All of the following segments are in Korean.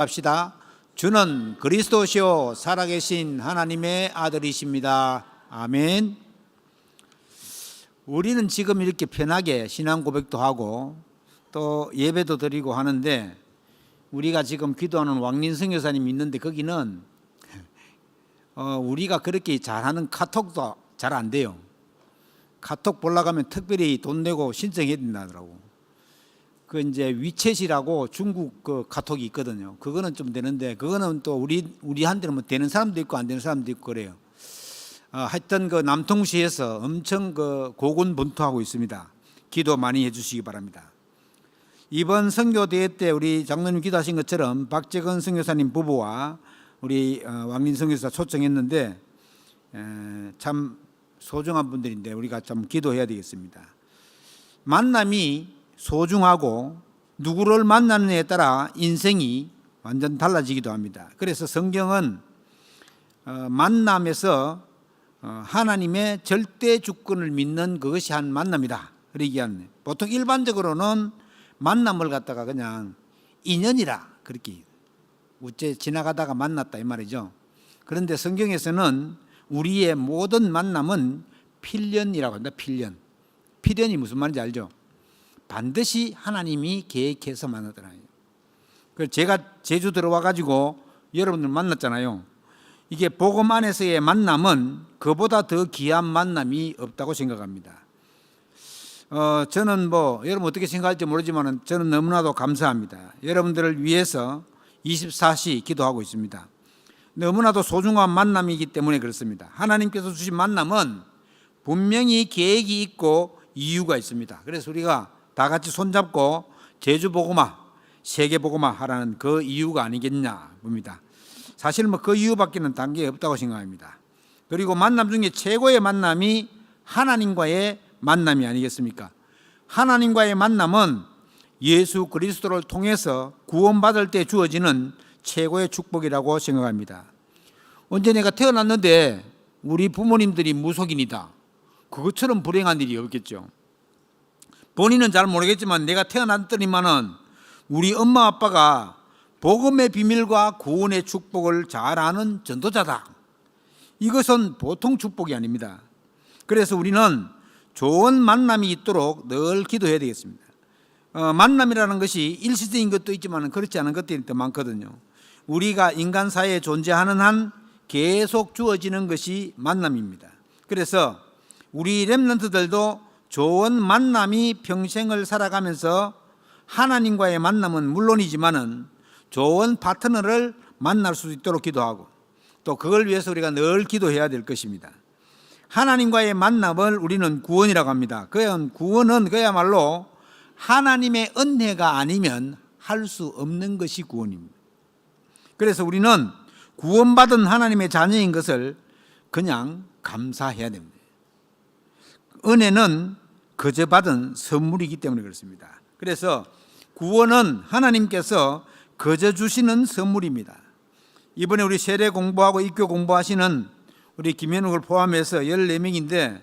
합시다. 주는 그리스도시요 살아계신 하나님의 아들이십니다. 아멘. 우리는 지금 이렇게 편하게 신앙 고백도 하고 또 예배도 드리고 하는데, 우리가 지금 기도하는 왕린 선교사님이 있는데 거기는 우리가 그렇게 잘하는 카톡도 잘 안 돼요. 카톡 보려고 하면 특별히 돈 내고 신청해야 된다더라고. 그 이제 위챗이라고 중국 그 카톡이 있거든요. 그거는 좀 되는데, 그거는 또 우리한테는 뭐 되는 사람도 있고 안 되는 사람도 있고 그래요. 하여튼 그 남통시에서 엄청 그 고군분투하고 있습니다. 기도 많이 해주시기 바랍니다. 이번 선교 대회 때 우리 장로님 기도하신 것처럼 박재건 선교사님 부부와 우리 왕린 선교사 초청했는데 참 소중한 분들인데 우리가 좀 기도해야 되겠습니다. 만남이 소중하고 누구를 만나느냐에 따라 인생이 완전 달라지기도 합니다. 그래서 성경은 만남에서 하나님의 절대 주권을 믿는 그것이 한 만남이다 그렇게 얘기하는. 보통 일반적으로는 만남을 갖다가 그냥 인연이라 그렇게 우째 지나가다가 만났다 이 말이죠. 그런데 성경에서는 우리의 모든 만남은 필연이라고 한다. 필연. 필연이 무슨 말인지 알죠? 반드시 하나님이 계획해서 만나더라고요. 그래서 제가 제주 들어와 가지고 여러분들 만났잖아요. 이게 복음 안에서의 만남은 그보다 더 귀한 만남이 없다고 생각합니다. 저는 뭐 여러분 어떻게 생각할지 모르지만 저는 너무나도 감사합니다. 여러분들을 위해서 24시 기도하고 있습니다. 너무나도 소중한 만남이기 때문에 그렇습니다. 하나님께서 주신 만남은 분명히 계획이 있고 이유가 있습니다. 그래서 우리가 다 같이 손잡고 제주 복음화, 세계 복음화 하라는 그 이유가 아니겠냐 봅니다. 사실 뭐 그 이유밖에는 단계 없다고 생각합니다. 그리고 만남 중에 최고의 만남이 하나님과의 만남이 아니겠습니까? 하나님과의 만남은 예수 그리스도를 통해서 구원받을 때 주어지는 최고의 축복이라고 생각합니다. 언제 내가 태어났는데 우리 부모님들이 무속인이다, 그것처럼 불행한 일이 없겠죠. 본인은 잘 모르겠지만 내가 태어났더니만은 우리 엄마 아빠가 복음의 비밀과 구원의 축복을 잘 아는 전도자다. 이것은 보통 축복이 아닙니다. 그래서 우리는 좋은 만남이 있도록 늘 기도해야 되겠습니다. 만남이라는 것이 일시적인 것도 있지만 그렇지 않은 것들이 더 많거든요. 우리가 인간 사회에 존재하는 한 계속 주어지는 것이 만남입니다. 그래서 우리 렘넌트들도 좋은 만남이 평생을 살아가면서 하나님과의 만남은 물론이지만은 좋은 파트너를 만날 수 있도록 기도하고 또 그걸 위해서 우리가 늘 기도해야 될 것입니다. 하나님과의 만남을 우리는 구원이라고 합니다. 구원은 그야말로 하나님의 은혜가 아니면 할 수 없는 것이 구원입니다. 그래서 우리는 구원받은 하나님의 자녀인 것을 그냥 감사해야 됩니다. 은혜는 거저 받은 선물이기 때문에 그렇습니다. 그래서 구원은 하나님께서 거저 주시는 선물입니다. 이번에 우리 세례 공부하고 입교 공부하시는 우리 김현욱을 포함해서 14명인데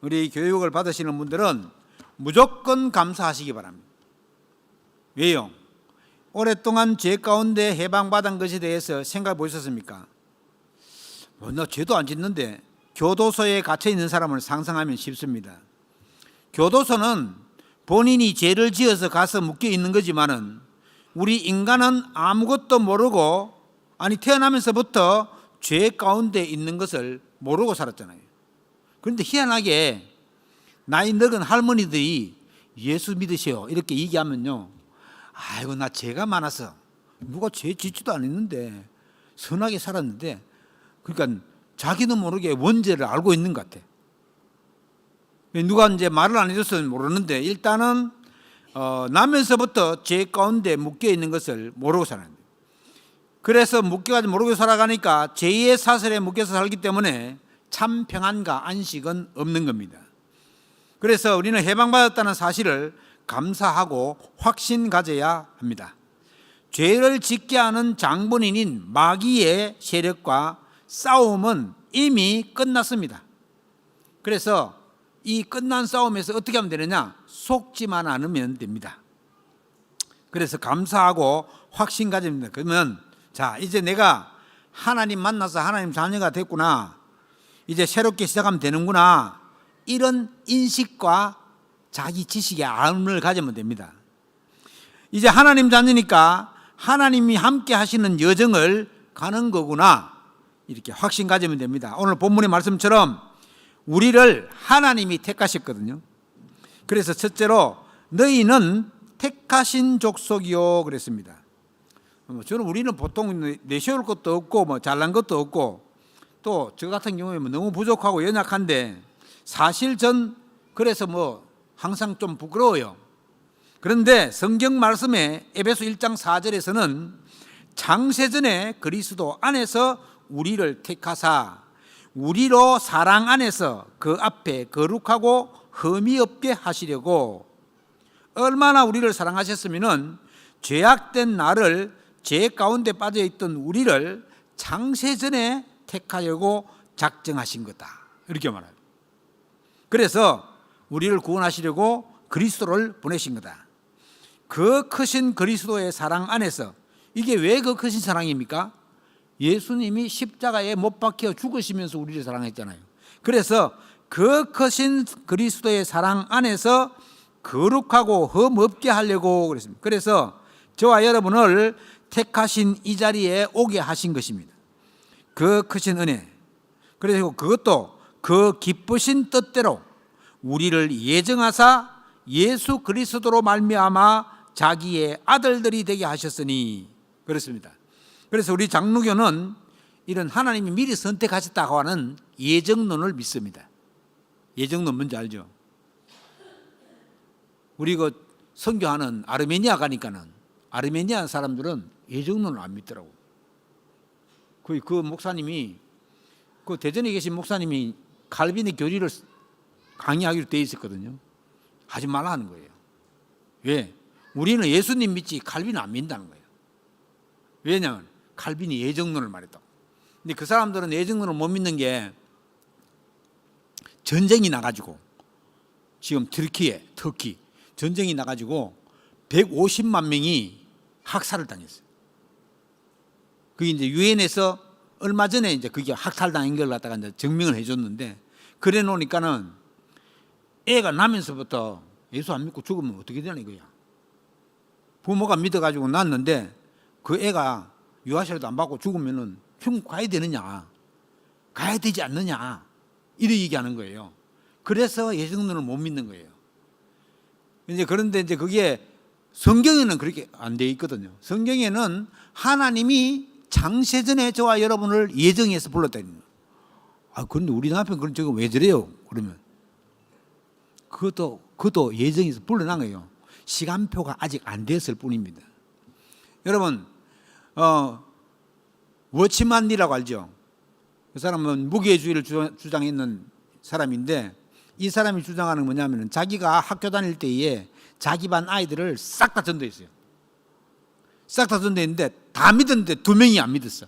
우리 교육을 받으시는 분들은 무조건 감사하시기 바랍니다. 왜요? 오랫동안 죄 가운데 해방받은 것에 대해서 생각해 보셨습니까? 나 죄도 안 짓는데. 교도소에 갇혀 있는 사람을 상상하면 쉽습니다. 교도소는 본인이 죄를 지어서 가서 묶여 있는 거지만은 우리 인간은 아무것도 모르고 태어나면서부터 죄 가운데 있는 것을 모르고 살았잖아요. 그런데 희한하게 나이 늙은 할머니들이 예수 믿으시오 이렇게 얘기하면요, 아이고 나 죄가 많아서 누가 죄 짓지도 않았는데 선하게 살았는데, 그러니까 자기도 모르게 원죄를 알고 있는 것 같아. 누가 이제 말을 안 해줬으면 모르는데 일단은 나면서부터 죄 가운데 묶여 있는 것을 모르고 살아요. 그래서 묶여가지고 모르고 살아가니까 죄의 사슬에 묶여서 살기 때문에 참 평안과 안식은 없는 겁니다. 그래서 우리는 해방받았다는 사실을 감사하고 확신 가져야 합니다. 죄를 짓게 하는 장본인인 마귀의 세력과 싸움은 이미 끝났습니다. 그래서 이 끝난 싸움에서 어떻게 하면 되느냐? 속지만 않으면 됩니다. 그래서 감사하고 확신 가집니다. 그러면 자, 이제 내가 하나님 만나서 하나님 자녀가 됐구나, 이제 새롭게 시작하면 되는구나, 이런 인식과 자기 지식의 알을 가지면 됩니다. 이제 하나님 자녀니까 하나님이 함께 하시는 여정을 가는 거구나, 이렇게 확신 가지면 됩니다. 오늘 본문의 말씀처럼 우리를 하나님이 택하셨거든요. 그래서 첫째로 너희는 택하신 족속이요 그랬습니다. 저는 우리는 보통 내세울 것도 없고 뭐 잘난 것도 없고 또 저 같은 경우에 너무 부족하고 연약한데, 사실 전 그래서 뭐 항상 좀 부끄러워요. 그런데 성경 말씀에 에베소 1장 4절에서는 창세전에 그리스도 안에서 우리를 택하사 우리로 사랑 안에서 그 앞에 거룩하고 흠이 없게 하시려고, 얼마나 우리를 사랑하셨으면은 죄악된 나를, 죄 가운데 빠져 있던 우리를 창세전에 택하려고 작정하신 거다, 이렇게 말해요. 그래서 우리를 구원하시려고 그리스도를 보내신 거다. 그 크신 그리스도의 사랑 안에서, 이게 왜 그 크신 사랑입니까? 예수님이 십자가에 못 박혀 죽으시면서 우리를 사랑했잖아요. 그래서 그 크신 그리스도의 사랑 안에서 거룩하고 흠 없게 하려고 그랬습니다. 그래서 저와 여러분을 택하신 이 자리에 오게 하신 것입니다. 그 크신 은혜, 그리고 그것도 그 기쁘신 뜻대로 우리를 예정하사 예수 그리스도로 말미암아 자기의 아들들이 되게 하셨으니, 그렇습니다. 그래서 우리 장로교는 이런 하나님이 미리 선택하셨다고 하는 예정론을 믿습니다. 예정론 뭔지 알죠? 우리 그 선교하는 아르메니아 가니까는 아르메니아 사람들은 예정론을 안 믿더라고. 그 목사님이, 그 대전에 계신 목사님이 칼빈의 교리를 강의하기로 돼 있었거든요. 하지 말라 하는 거예요. 왜? 우리는 예수님 믿지 칼빈은 안 믿는다는 거예요. 왜냐하면 칼빈이 예정론을 말했다고. 근데 그 사람들은 예정론을 못 믿는 게, 전쟁이 나가지고 지금 터키 전쟁이 나가지고 150만 명이 학살을 당했어요. 그게 이제 유엔에서 얼마 전에 이제 그게 학살당한 걸 갖다가 이제 증명을 해줬는데, 그래 놓으니까는 애가 나면서부터 예수 안 믿고 죽으면 어떻게 되나 이거야. 부모가 믿어가지고 낳았는데 그 애가 유아시라도 안 받고 죽으면은 천국 가야 되느냐, 가야 되지 않느냐, 이래 얘기하는 거예요. 그래서 예정론을 못 믿는 거예요. 이제 그런데 이제 그게 성경에는 그렇게 안 돼 있거든요. 성경에는 하나님이 창세전에 저와 여러분을 예정해서 불렀다는 거예요. 아, 그런데 우리 남편 그런 저거 왜 저래요? 그러면 그것도 예정해서 불러난 거예요. 시간표가 아직 안 됐을 뿐입니다. 여러분, 워치만리라고 알죠? 그 사람은 무게주의를 주장했는 사람인데, 이 사람이 주장하는 건 뭐냐면 자기가 학교 다닐 때에 자기 반 아이들을 싹 다 전도했어요. 싹 다 전도했는데 다 믿었는데 2명이 안 믿었어.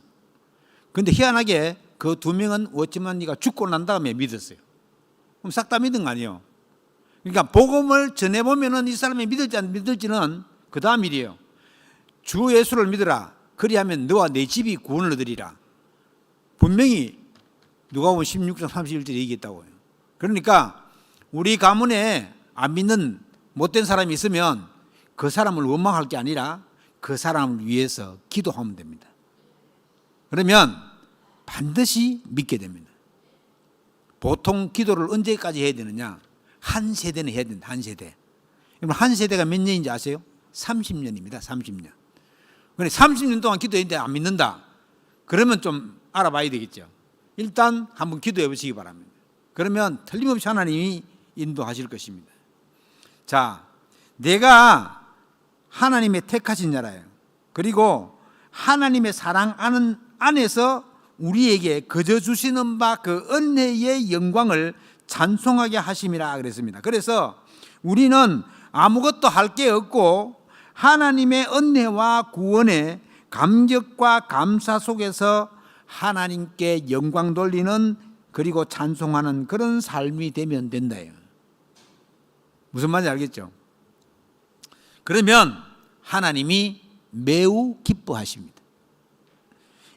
그런데 희한하게 그 2명은 워치만리가 죽고 난 다음에 믿었어요. 그럼 싹 다 믿은 거 아니에요? 그러니까 복음을 전해보면은 이 사람이 믿을지 안 믿을지는 그 다음 일이에요. 주 예수를 믿으라. 그리하면 너와 내 집이 구원을 얻으리라. 분명히 누가복음 16장 31절에 얘기했다고요. 그러니까 우리 가문에 안 믿는 못된 사람이 있으면 그 사람을 원망할 게 아니라 그 사람을 위해서 기도하면 됩니다. 그러면 반드시 믿게 됩니다. 보통 기도를 언제까지 해야 되느냐? 한 세대는 해야 된다. 한 세대. 여러분, 한 세대가 몇 년인지 아세요? 30년입니다. 30년. 그런데 30년 동안 기도했는데 안 믿는다. 그러면 좀 알아봐야 되겠죠. 일단 한번 기도해 보시기 바랍니다. 그러면 틀림없이 하나님이 인도하실 것입니다. 자, 내가 하나님의 택하신 자라요. 그리고 하나님의 사랑 안에서 우리에게 거저 주시는 바 그 은혜의 영광을 찬송하게 하심이라 그랬습니다. 그래서 우리는 아무것도 할 게 없고 하나님의 은혜와 구원의 감격과 감사 속에서 하나님께 영광 돌리는, 그리고 찬송하는 그런 삶이 되면 된다요. 무슨 말인지 알겠죠? 그러면 하나님이 매우 기뻐하십니다.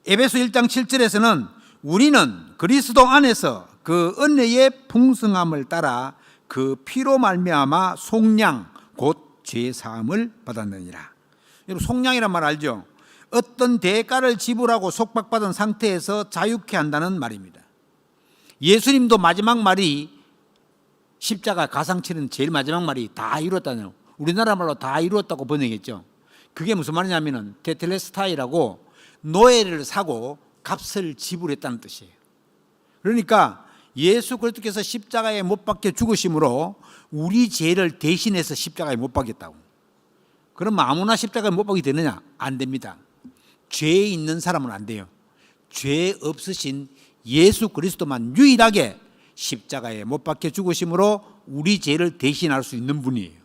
에베소 1장 7절에서는 우리는 그리스도 안에서 그 은혜의 풍성함을 따라 그 피로 말미암아 속량 곧 죄 사함을 받았느니라. 여러분, 속량이란 말 알죠? 어떤 대가를 지불하고 속박받은 상태에서 자유케 한다는 말입니다. 예수님도 마지막 말이 십자가 가상치는 제일 마지막 말이 다 이루었다는, 우리나라 말로 다 이루었다고 번역했죠. 그게 무슨 말이냐면은 테텔레스타이라고 노예를 사고 값을 지불했다는 뜻이에요. 그러니까 예수 그리스도께서 십자가에 못 박혀 죽으심으로 우리 죄를 대신해서 십자가에 못 박였다고. 그럼 아무나 십자가에 못 박이 되느냐? 안 됩니다. 죄 있는 사람은 안 돼요. 죄 없으신 예수 그리스도만 유일하게 십자가에 못 박혀 죽으심으로 우리 죄를 대신할 수 있는 분이에요.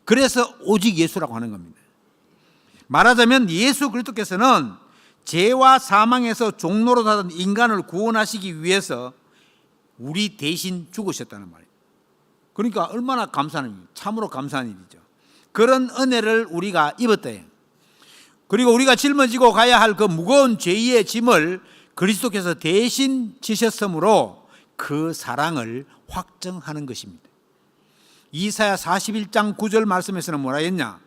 그래서 오직 예수라고 하는 겁니다. 말하자면 예수 그리스도께서는 죄와 사망에서 종로로 닫은 인간을 구원하시기 위해서 우리 대신 죽으셨다는 말이에요. 그러니까 얼마나 감사한 일이에요. 참으로 감사한 일이죠. 그런 은혜를 우리가 입었대요. 그리고 우리가 짊어지고 가야 할 그 무거운 죄의 짐을 그리스도께서 대신 지셨으므로 그 사랑을 확정하는 것입니다. 이사야 41장 9절 말씀에서는 뭐라 했냐?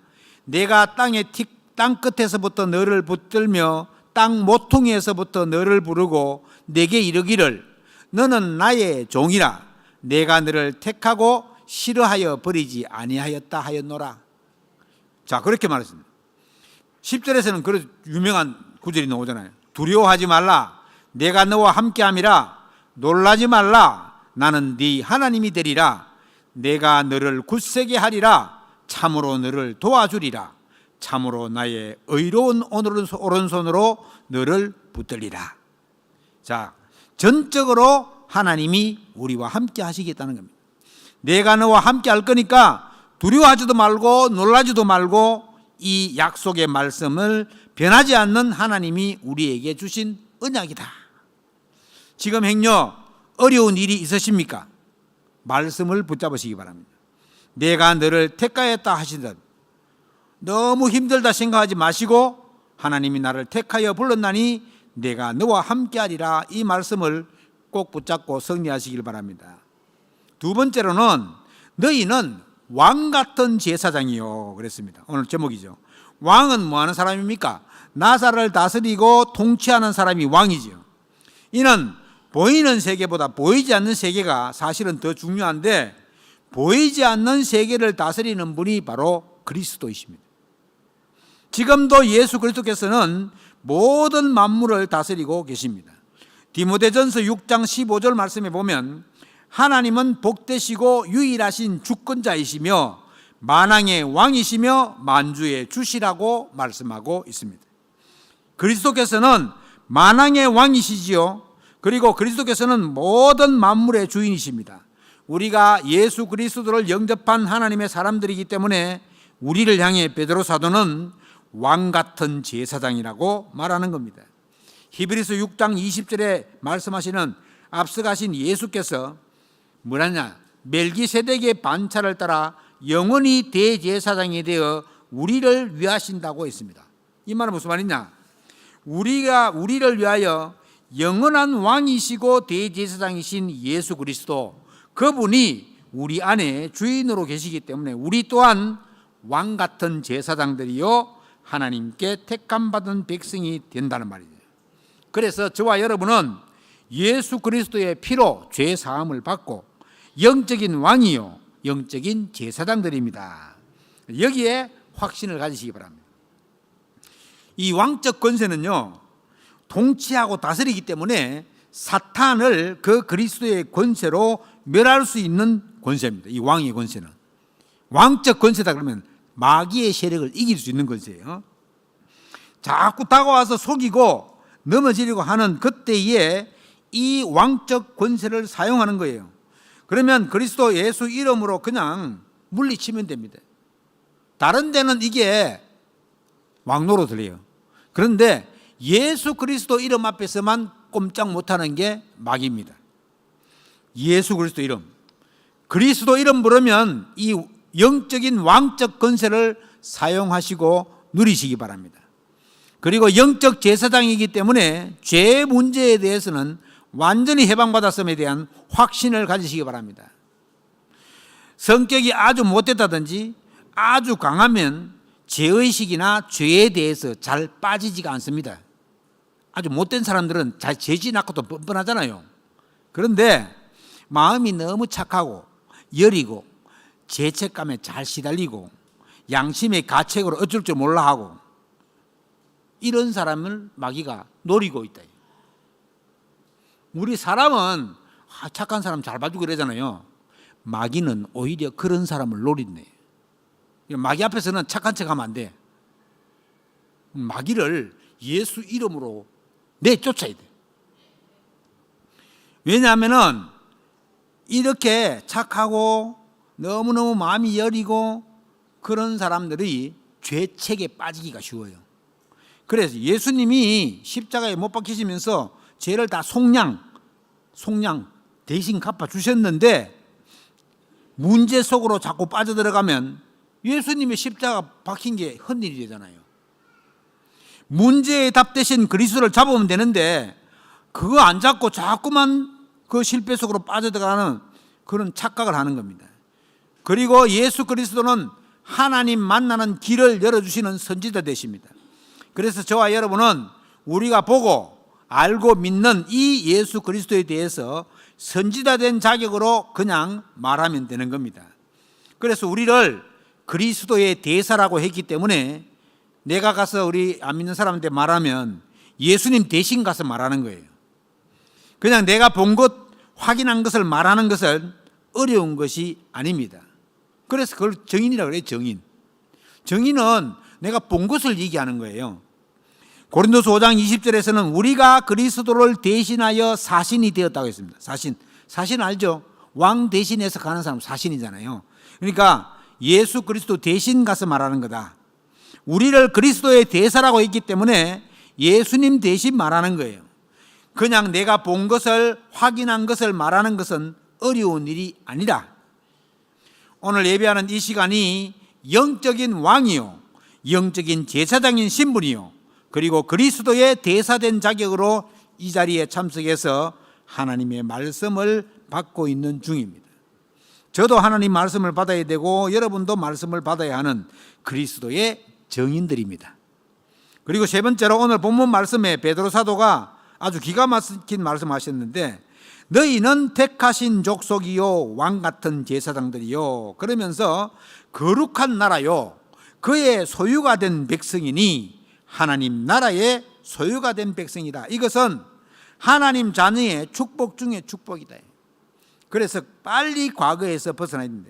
내가 땅 끝에서부터 너를 붙들며 땅 모퉁이에서부터 너를 부르고 내게 이르기를 너는 나의 종이라 내가 너를 택하고 싫어하여 버리지 아니하였다 하였노라. 자, 그렇게 말했습니다. 10절에서는 그런 유명한 구절이 나오잖아요. 두려워하지 말라 내가 너와 함께함이라 놀라지 말라 나는 네 하나님이 되리라 내가 너를 굳세게 하리라 참으로 너를 도와주리라 참으로 나의 의로운 오른손으로 너를 붙들리라. 자, 전적으로 하나님이 우리와 함께 하시겠다는 겁니다. 내가 너와 함께 할 거니까 두려워하지도 말고 놀라지도 말고 이 약속의 말씀을 변하지 않는 하나님이 우리에게 주신 언약이다. 지금 행여 어려운 일이 있으십니까? 말씀을 붙잡으시기 바랍니다. 내가 너를 택하였다 하시다. 너무 힘들다 생각하지 마시고 하나님이 나를 택하여 불렀나니 내가 너와 함께하리라. 이 말씀을 꼭 붙잡고 승리하시길 바랍니다. 두 번째로는 너희는 왕 같은 제사장이요 그랬습니다. 오늘 제목이죠. 왕은 뭐 하는 사람입니까? 나사를 다스리고 통치하는 사람이 왕이지요. 이는 보이는 세계보다 보이지 않는 세계가 사실은 더 중요한데 보이지 않는 세계를 다스리는 분이 바로 그리스도이십니다. 지금도 예수 그리스도께서는 모든 만물을 다스리고 계십니다. 디모데전서 6장 15절 말씀에 보면 하나님은 복되시고 유일하신 주권자이시며 만왕의 왕이시며 만주의 주시라고 말씀하고 있습니다. 그리스도께서는 만왕의 왕이시지요. 그리고 그리스도께서는 모든 만물의 주인이십니다. 우리가 예수 그리스도를 영접한 하나님의 사람들이기 때문에 우리를 향해 베드로 사도는 왕 같은 제사장이라고 말하는 겁니다. 히브리서 6장 20절에 말씀하시는 앞서가신 예수께서 뭐라냐? 멜기세덱의 반차를 따라 영원히 대제사장이 되어 우리를 위하신다고 했습니다. 이 말은 무슨 말이냐? 우리를 위하여 영원한 왕이시고 대제사장이신 예수 그리스도, 그분이 우리 안에 주인으로 계시기 때문에 우리 또한 왕 같은 제사장들이요 하나님께 택함받은 백성이 된다는 말이죠. 그래서 저와 여러분은 예수 그리스도의 피로 죄 사함을 받고 영적인 왕이요 영적인 제사장들입니다. 여기에 확신을 가지시기 바랍니다. 이 왕적 권세는요 통치하고 다스리기 때문에 사탄을 그 그리스도의 권세로 멸할 수 있는 권세입니다. 이 왕의 권세는 왕적 권세다 그러면 마귀의 세력을 이길 수 있는 권세예요. 자꾸 다가와서 속이고 넘어지려고 하는 그때에 이 왕적 권세를 사용하는 거예요. 그러면 그리스도 예수 이름으로 그냥 물리치면 됩니다. 다른 데는 이게 왕노로 들려요. 그런데 예수 그리스도 이름 앞에서만 꼼짝 못하는 게 마귀입니다. 예수 그리스도 이름, 그리스도 이름 부르면 이 영적인 왕적 권세를 사용하시고 누리시기 바랍니다. 그리고 영적 제사장이기 때문에 죄 문제에 대해서는 완전히 해방받았음에 대한 확신을 가지시기 바랍니다. 성격이 아주 못됐다든지 아주 강하면 죄의식이나 죄에 대해서 잘 빠지지가 않습니다. 아주 못된 사람들은 잘 죄지 낳고도 뻔뻔하잖아요. 그런데 마음이 너무 착하고 여리고 죄책감에 잘 시달리고 양심의 가책으로 어쩔 줄 몰라 하고 이런 사람을 마귀가 노리고 있다. 우리 사람은 착한 사람 잘 봐주고 그러잖아요. 마귀는 오히려 그런 사람을 노린대. 마귀 앞에서는 착한 척하면 안 돼. 마귀를 예수 이름으로 내쫓아야 돼. 왜냐하면은 이렇게 착하고 너무너무 마음이 여리고 그런 사람들이 죄책에 빠지기가 쉬워요. 그래서 예수님이 십자가에 못 박히시면서 죄를 다 속량 대신 갚아주셨는데 문제 속으로 자꾸 빠져들어가면 예수님의 십자가 박힌 게 헛일이 되잖아요. 문제의 답 대신 그리스도를 잡으면 되는데 그거 안 잡고 자꾸만 그 실패 속으로 빠져들어가는 그런 착각을 하는 겁니다. 그리고 예수 그리스도는 하나님 만나는 길을 열어주시는 선지자 되십니다. 그래서 저와 여러분은 우리가 보고 알고 믿는 이 예수 그리스도에 대해서 선지자 된 자격으로 그냥 말하면 되는 겁니다. 그래서 우리를 그리스도의 대사라고 했기 때문에 내가 가서 우리 안 믿는 사람한테 말하면 예수님 대신 가서 말하는 거예요. 그냥 내가 본 것, 확인한 것을 말하는 것은 어려운 것이 아닙니다. 그래서 그걸 정인이라고 그래요. 정인은 내가 본 것을 얘기하는 거예요. 고린도서 5장 20절에서는 우리가 그리스도를 대신하여 사신이 되었다고 했습니다. 사신 알죠? 왕 대신해서 가는 사람 사신이잖아요. 그러니까 예수 그리스도 대신 가서 말하는 거다. 우리를 그리스도의 대사라고 했기 때문에 예수님 대신 말하는 거예요. 그냥 내가 본 것을 확인한 것을 말하는 것은 어려운 일이 아니라 오늘 예배하는 이 시간이 영적인 왕이요 영적인 제사장인 신분이요 그리고 그리스도의 대사된 자격으로 이 자리에 참석해서 하나님의 말씀을 받고 있는 중입니다. 저도 하나님 말씀을 받아야 되고 여러분도 말씀을 받아야 하는 그리스도의 정인들입니다. 그리고 세 번째로 오늘 본문 말씀에 베드로 사도가 아주 기가 막힌 말씀하셨는데 너희는 택하신 족속이요 왕 같은 제사장들이요 그러면서 거룩한 나라요 그의 소유가 된 백성이니 하나님 나라의 소유가 된 백성이다. 이것은 하나님 자녀의 축복 중에 축복이다. 그래서 빨리 과거에서 벗어나야 된다.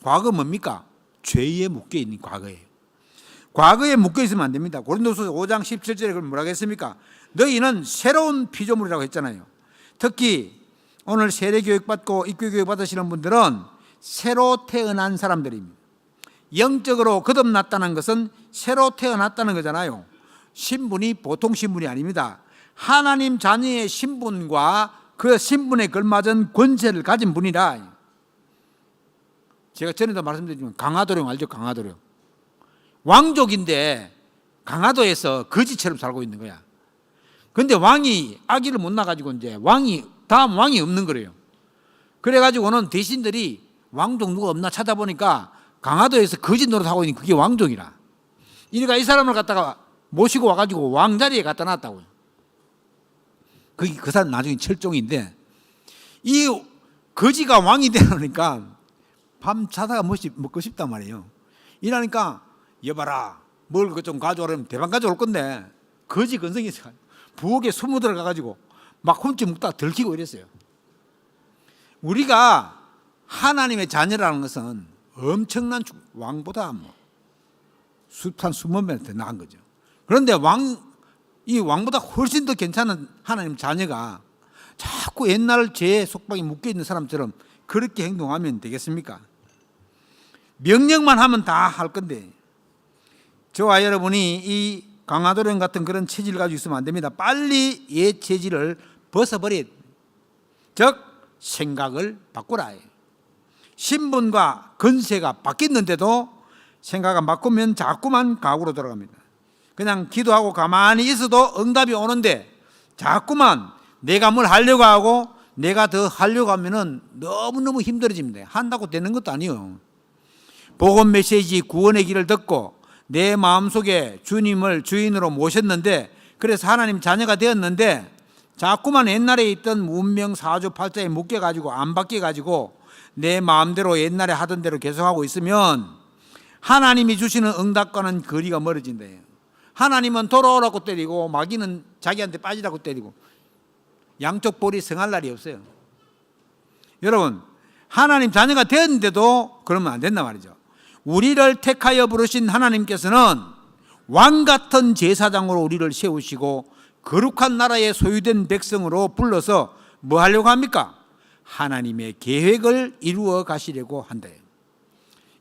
과거 뭡니까? 죄에 묶여있는 과거예요. 과거에 묶여있으면 안 됩니다. 고린도서 5장 17절에 그럼 뭐라고 했습니까? 너희는 새로운 피조물이라고 했잖아요. 특히 오늘 세례교육 받고 입교교육 받으시는 분들은 새로 태어난 사람들입니다. 영적으로 거듭났다는 것은 새로 태어났다는 거잖아요. 신분이 보통 신분이 아닙니다. 하나님 자녀의 신분과 그 신분에 걸맞은 권세를 가진 분이라. 제가 전에도 말씀드렸지만 강화도령 알죠? 강화도령. 왕족인데 강화도에서 거지처럼 살고 있는 거야. 근데 왕이 아기를 못 낳아가지고 이제 다음 왕이 없는 거래요. 그래가지고는 대신들이 왕족 누가 없나 찾아보니까 강화도에서 거지 노릇하고 있는 그게 왕족이라. 이러니까 이 사람을 갖다가 모시고 와가지고 왕자리에 갖다 놨다고요. 그 사람 나중에 철종인데 이 거지가 왕이 되니까 밤 자다가 먹고 싶단 말이에요. 이러니까 여봐라 뭘 좀 가져오라면 대방 가져올 건데 거지 근성이 있어. 부엌에 숨어 들어가가지고 막 훔쳐 먹다가 들키고 이랬어요. 우리가 하나님의 자녀라는 것은 엄청난 왕보다 숱한 수만 배 더 나은 거죠. 그런데 이 왕보다 훨씬 더 괜찮은 하나님 자녀가 자꾸 옛날 죄 속박에 묶여있는 사람처럼 그렇게 행동하면 되겠습니까? 명령만 하면 다 할 건데 저와 여러분이 이 강화도령 같은 그런 체질을 가지고 있으면 안 됩니다. 빨리 옛 체질을 벗어버려야 됩니다. 즉 생각을 바꾸라. 신분과 건세가 바뀌었는데도 생각을 바꾸면 자꾸만 가구로 돌아갑니다. 그냥 기도하고 가만히 있어도 응답이 오는데 자꾸만 내가 뭘 하려고 하고 내가 더 하려고 하면은 너무너무 힘들어집니다. 한다고 되는 것도 아니에요. 복음 메시지 구원의 길을 듣고 내 마음속에 주님을 주인으로 모셨는데, 그래서 하나님 자녀가 되었는데 자꾸만 옛날에 있던 문명 사주팔자에 묶여가지고 안 바뀌어가지고 내 마음대로 옛날에 하던 대로 계속하고 있으면 하나님이 주시는 응답과는 거리가 멀어진대요. 하나님은 돌아오라고 때리고 마귀는 자기한테 빠지라고 때리고 양쪽 볼이 성할 날이 없어요. 여러분, 하나님 자녀가 되었는데도 그러면 안 된단 말이죠. 우리를 택하여 부르신 하나님께서는 왕같은 제사장으로 우리를 세우시고 거룩한 나라의 소유된 백성으로 불러서 뭐 하려고 합니까? 하나님의 계획을 이루어 가시려고 한대요.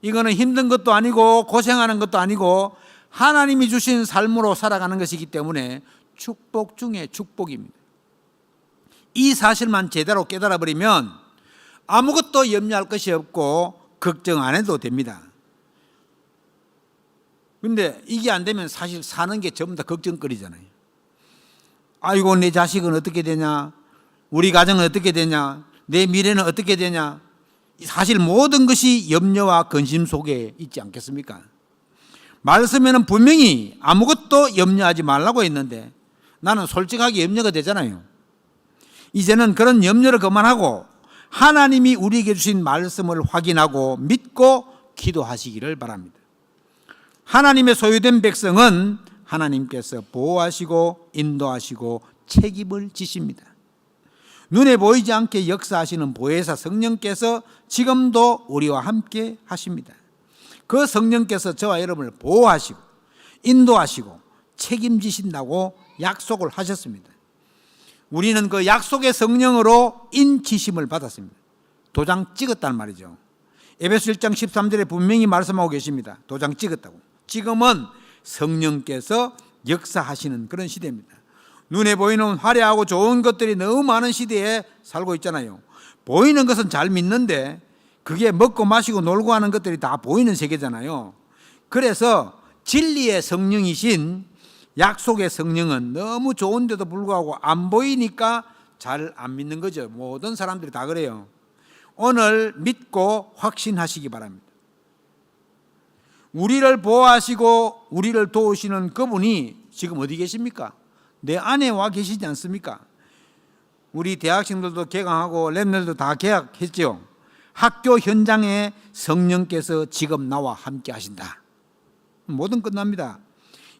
이거는 힘든 것도 아니고 고생하는 것도 아니고 하나님이 주신 삶으로 살아가는 것이기 때문에 축복 중에 축복입니다. 이 사실만 제대로 깨달아 버리면 아무것도 염려할 것이 없고 걱정 안 해도 됩니다. 그런데 이게 안 되면 사실 사는 게 전부 다 걱정거리잖아요. 아이고, 내 자식은 어떻게 되냐, 우리 가정은 어떻게 되냐, 내 미래는 어떻게 되냐. 사실 모든 것이 염려와 근심 속에 있지 않겠습니까? 말씀에는 분명히 아무것도 염려하지 말라고 했는데 나는 솔직하게 염려가 되잖아요. 이제는 그런 염려를 그만하고 하나님이 우리에게 주신 말씀을 확인하고 믿고 기도하시기를 바랍니다. 하나님의 소유된 백성은 하나님께서 보호하시고 인도하시고 책임을 지십니다. 눈에 보이지 않게 역사하시는 보혜사 성령께서 지금도 우리와 함께 하십니다. 그 성령께서 저와 여러분을 보호하시고 인도하시고 책임지신다고 약속을 하셨습니다. 우리는 그 약속의 성령으로 인치심을 받았습니다. 도장 찍었단 말이죠. 에베소 1장 13절에 분명히 말씀하고 계십니다. 도장 찍었다고. 지금은 성령께서 역사하시는 그런 시대입니다. 눈에 보이는 화려하고 좋은 것들이 너무 많은 시대에 살고 있잖아요. 보이는 것은 잘 믿는데 그게 먹고 마시고 놀고 하는 것들이 다 보이는 세계잖아요. 그래서 진리의 성령이신 약속의 성령은 너무 좋은데도 불구하고 안 보이니까 잘 안 믿는 거죠. 모든 사람들이 다 그래요. 오늘 믿고 확신하시기 바랍니다. 우리를 보호하시고 우리를 도우시는 그분이 지금 어디 계십니까? 내 안에 와 계시지 않습니까? 우리 대학생들도 개강하고 랩들도 다 개학했죠. 학교 현장에 성령께서 지금 나와 함께 하신다. 모든 끝납니다.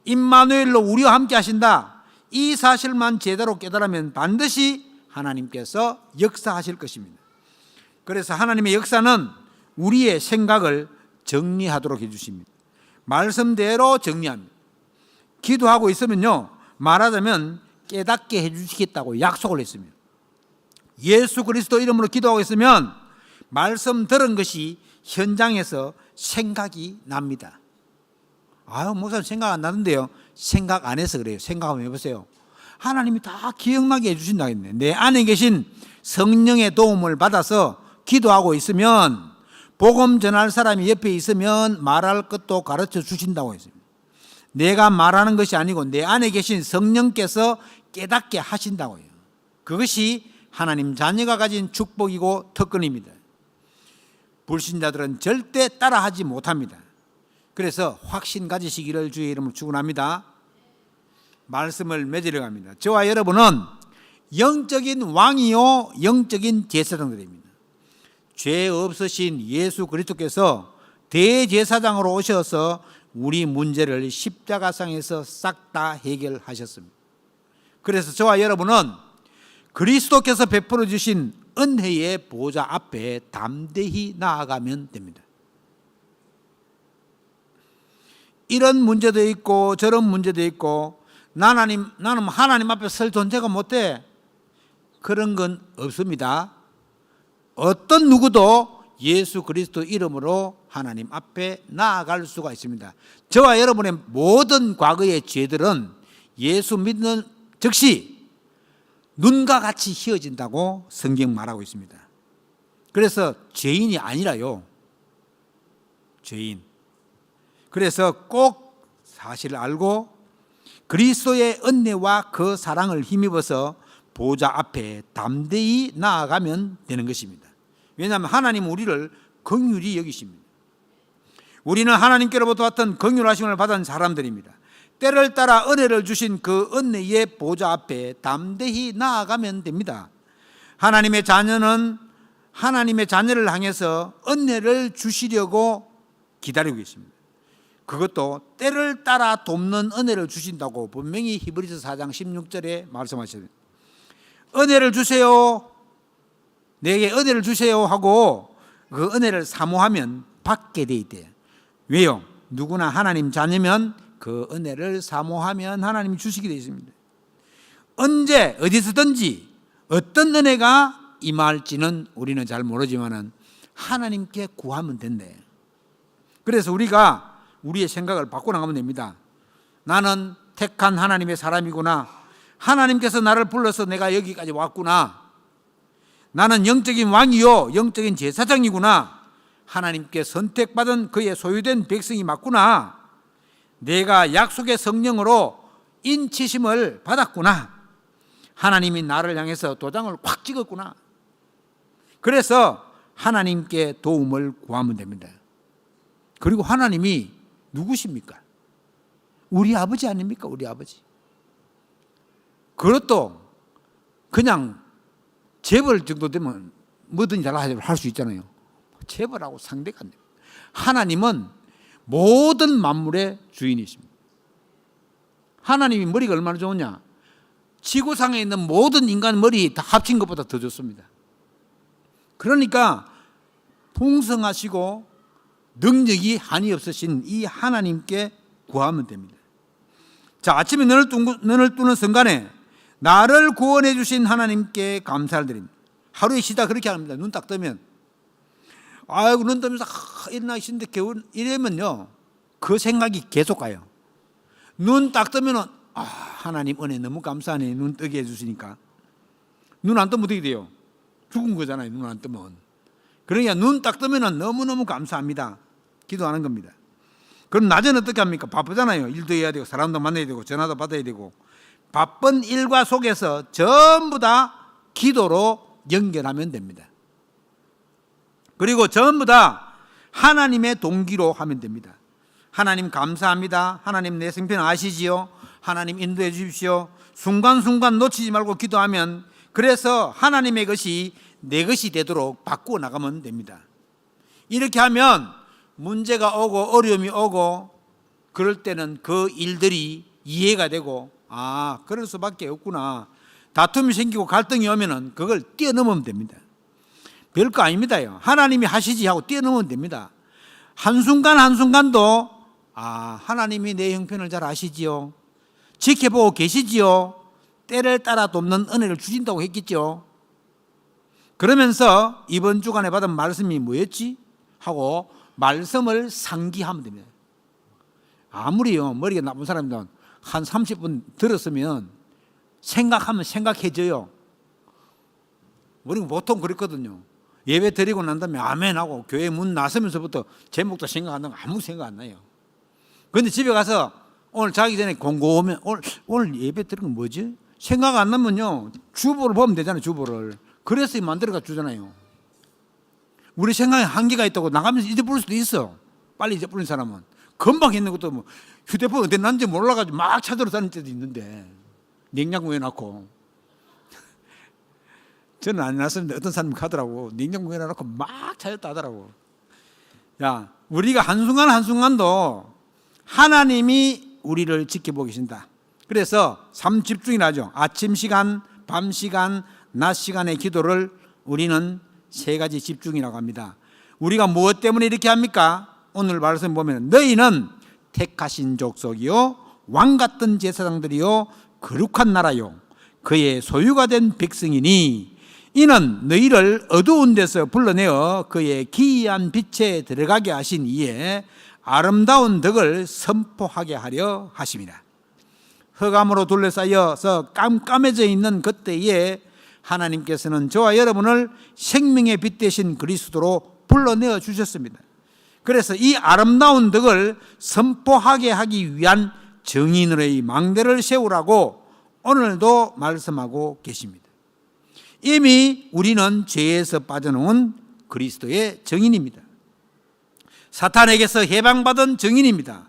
임마누엘로 우리와 함께 하신다. 이 사실만 제대로 깨달으면 반드시 하나님께서 역사하실 것입니다. 그래서 하나님의 역사는 우리의 생각을 정리하도록 해주십니다. 말씀대로 정리합니다. 기도하고 있으면요, 말하자면 깨닫게 해주시겠다고 약속을 했습니다. 예수 그리스도 이름으로 기도하고 있으면 말씀 들은 것이 현장에서 생각이 납니다. 아유, 목사님 생각 안 나는데요. 생각 안 해서 그래요. 생각 한번 해보세요. 하나님이 다 기억나게 해주신다고 했네. 내 안에 계신 성령의 도움을 받아서 기도하고 있으면 복음 전할 사람이 옆에 있으면 말할 것도 가르쳐 주신다고 했습니다. 내가 말하는 것이 아니고 내 안에 계신 성령께서 깨닫게 하신다고 해요. 그것이 하나님 자녀가 가진 축복이고 특권입니다. 불신자들은 절대 따라하지 못합니다. 그래서 확신 가지시기를 주의 이름으로 축원합니다. 말씀을 맺으려 합니다. 저와 여러분은 영적인 왕이요 영적인 제사장들입니다. 죄 없으신 예수 그리스도께서 대제사장으로 오셔서 우리 문제를 십자가상에서 싹 다 해결하셨습니다. 그래서 저와 여러분은 그리스도께서 베풀어 주신 은혜의 보좌 앞에 담대히 나아가면 됩니다. 이런 문제도 있고 저런 문제도 있고 나는 하나님 앞에 설 존재가 못해. 그런 건 없습니다. 어떤 누구도 예수 그리스도 이름으로 하나님 앞에 나아갈 수가 있습니다. 저와 여러분의 모든 과거의 죄들은 예수 믿는 즉시 눈과 같이 희어진다고 성경 말하고 있습니다. 그래서 죄인이 아니라요. 죄인. 그래서 꼭 사실을 알고 그리스도의 은혜와 그 사랑을 힘입어서 보좌 앞에 담대히 나아가면 되는 것입니다. 왜냐하면 하나님은 우리를 긍휼히 여기십니다. 우리는 하나님께로부터 왔던 긍휼하심을 받은 사람들입니다. 때를 따라 은혜를 주신 그 은혜의 보좌 앞에 담대히 나아가면 됩니다. 하나님의 자녀는 하나님의 자녀를 향해서 은혜를 주시려고 기다리고 있습니다. 그것도 때를 따라 돕는 은혜를 주신다고 분명히 히브리서 4장 16절에 말씀하셨습니다. 은혜를 주세요, 내게 은혜를 주세요 하고 그 은혜를 사모하면 받게 돼 있대요. 왜요? 누구나 하나님 자녀면 그 은혜를 사모하면 하나님이 주시게 되어 있습니다. 언제 어디서든지 어떤 은혜가 임할지는 우리는 잘 모르지만 하나님께 구하면 된대. 그래서 우리가 우리의 생각을 바꿔나가면 됩니다. 나는 택한 하나님의 사람이구나. 하나님께서 나를 불러서 내가 여기까지 왔구나. 나는 영적인 왕이요 영적인 제사장이구나. 하나님께 선택받은 그의 소유된 백성이 맞구나. 내가 약속의 성령으로 인치심을 받았구나. 하나님이 나를 향해서 도장을 확 찍었구나. 그래서 하나님께 도움을 구하면 됩니다. 그리고 하나님이 누구십니까? 우리 아버지 아닙니까? 우리 아버지. 그것도 그냥 재벌 정도 되면 뭐든지 잘 할 수 있잖아요. 재벌하고 상대가 안 돼요. 하나님은 모든 만물의 주인이십니다. 하나님이 머리가 얼마나 좋으냐? 지구상에 있는 모든 인간 머리 다 합친 것보다 더 좋습니다. 그러니까 풍성하시고 능력이 한이 없으신 이 하나님께 구하면 됩니다. 자, 아침에 눈을 뜨는 순간에 나를 구원해 주신 하나님께 감사를 드립니다. 하루의 시작 그렇게 합니다. 눈 딱 뜨면 아이고 눈 뜨면서 일어나기 싫은데 겨울 이러면요 그 생각이 계속 가요. 눈 딱 뜨면은 하나님 은혜 너무 감사하네. 눈 뜨게 해주시니까. 눈 안 뜨면 어떻게 돼요? 죽은 거잖아요. 눈 안 뜨면. 그러니까 눈 딱 뜨면은 너무너무 감사합니다. 기도하는 겁니다. 그럼 낮에는 어떻게 합니까? 바쁘잖아요. 일도 해야 되고 사람도 만나야 되고 전화도 받아야 되고 바쁜 일과 속에서 전부 다 기도로 연결하면 됩니다. 그리고 전부 다 하나님의 동기로 하면 됩니다. 하나님 감사합니다. 하나님 내 생편 아시지요? 하나님 인도해 주십시오. 순간순간 놓치지 말고 기도하면 그래서 하나님의 것이 내 것이 되도록 바꾸어 나가면 됩니다. 이렇게 하면 문제가 오고 어려움이 오고 그럴 때는 그 일들이 이해가 되고 그럴 수밖에 없구나. 다툼이 생기고 갈등이 오면은 그걸 뛰어넘으면 됩니다. 별거 아닙니다요. 하나님이 하시지 하고 뛰어넘으면 됩니다. 한순간 한순간도 하나님이 내 형편을 잘 아시지요. 지켜보고 계시지요. 때를 따라 돕는 은혜를 주신다고 했겠죠. 그러면서 이번 주간에 받은 말씀이 뭐였지? 하고 말씀을 상기하면 됩니다. 아무리요 머리가 나쁜 사람이든 한 30분 들었으면 생각하면 생각해져요. 우리는 보통 그랬거든요. 예배 드리고 난 다음에 아멘하고 교회 문 나서면서부터 제목도 생각 안 나고 아무 생각 안 나요. 그런데 집에 가서 오늘 자기 전에 공고하면 오늘 예배 드린 건 뭐지? 생각 안 나면요 주보를 보면 되잖아요. 주보를. 그래서 만들어가 주잖아요. 우리 생각에 한계가 있다고 나가면서 잊어버릴 수도 있어. 빨리 잊어버린 사람은. 금방 있는 것도 뭐 휴대폰 어디 났는지 몰라가지고 막 찾으러 다닐 때도 있는데 냉장고에 놨고 저는 안 놨었는데 어떤 사람이 가더라고. 냉장고에 놔놓고 막 찾았다 하더라고. 야, 우리가 한순간 한순간도 하나님이 우리를 지켜보고 계신다. 그래서 삶 집중이라 하죠. 아침 시간, 밤 시간, 낮 시간의 기도를 우리는 세 가지 집중이라고 합니다. 우리가 무엇 때문에 이렇게 합니까? 오늘 말씀 보면 너희는 택하신 족속이요 왕 같은 제사장들이요 거룩한 나라요 그의 소유가 된 백성이니 이는 너희를 어두운 데서 불러내어 그의 기이한 빛에 들어가게 하신 이에 아름다운 덕을 선포하게 하려 하심이라. 흑암으로 둘러싸여서 깜깜해져 있는 그때에 하나님께서는 저와 여러분을 생명의 빛 되신 그리스도로 불러내어 주셨습니다. 그래서 이 아름다운 덕을 선포하게 하기 위한 정인으로의 망대를 세우라고 오늘도 말씀하고 계십니다. 이미 우리는 죄에서 빠져나온 그리스도의 정인입니다. 사탄에게서 해방받은 정인입니다.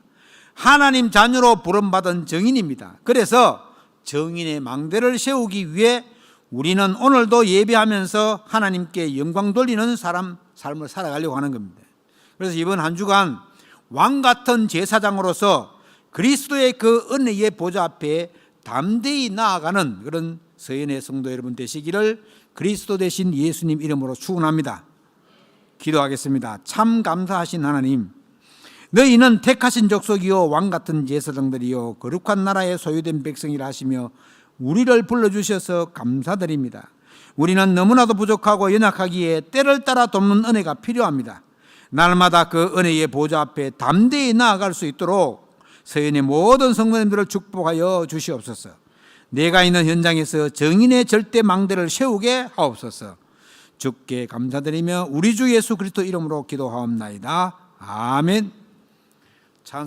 하나님 자녀로 부름받은 정인입니다. 그래서 정인의 망대를 세우기 위해 우리는 오늘도 예배하면서 하나님께 영광 돌리는 삶을 살아가려고 하는 겁니다. 그래서 이번 한 주간 왕 같은 제사장으로서 그리스도의 그 은혜의 보좌 앞에 담대히 나아가는 그런 서연의 성도 여러분 되시기를 그리스도 되신 예수님 이름으로 축원합니다. 기도하겠습니다. 참 감사하신 하나님, 너희는 택하신 족속이요 왕 같은 제사장들이요 거룩한 나라의 소유된 백성이라 하시며 우리를 불러주셔서 감사드립니다. 우리는 너무나도 부족하고 연약하기에 때를 따라 돕는 은혜가 필요합니다. 날마다 그 은혜의 보좌 앞에 담대히 나아갈 수 있도록 서연의 모든 성도님들을 축복하여 주시옵소서. 내가 있는 현장에서 정인의 절대 망대를 세우게 하옵소서. 주께 감사드리며 우리 주 예수 그리스도 이름으로 기도하옵나이다. 아멘. 찬송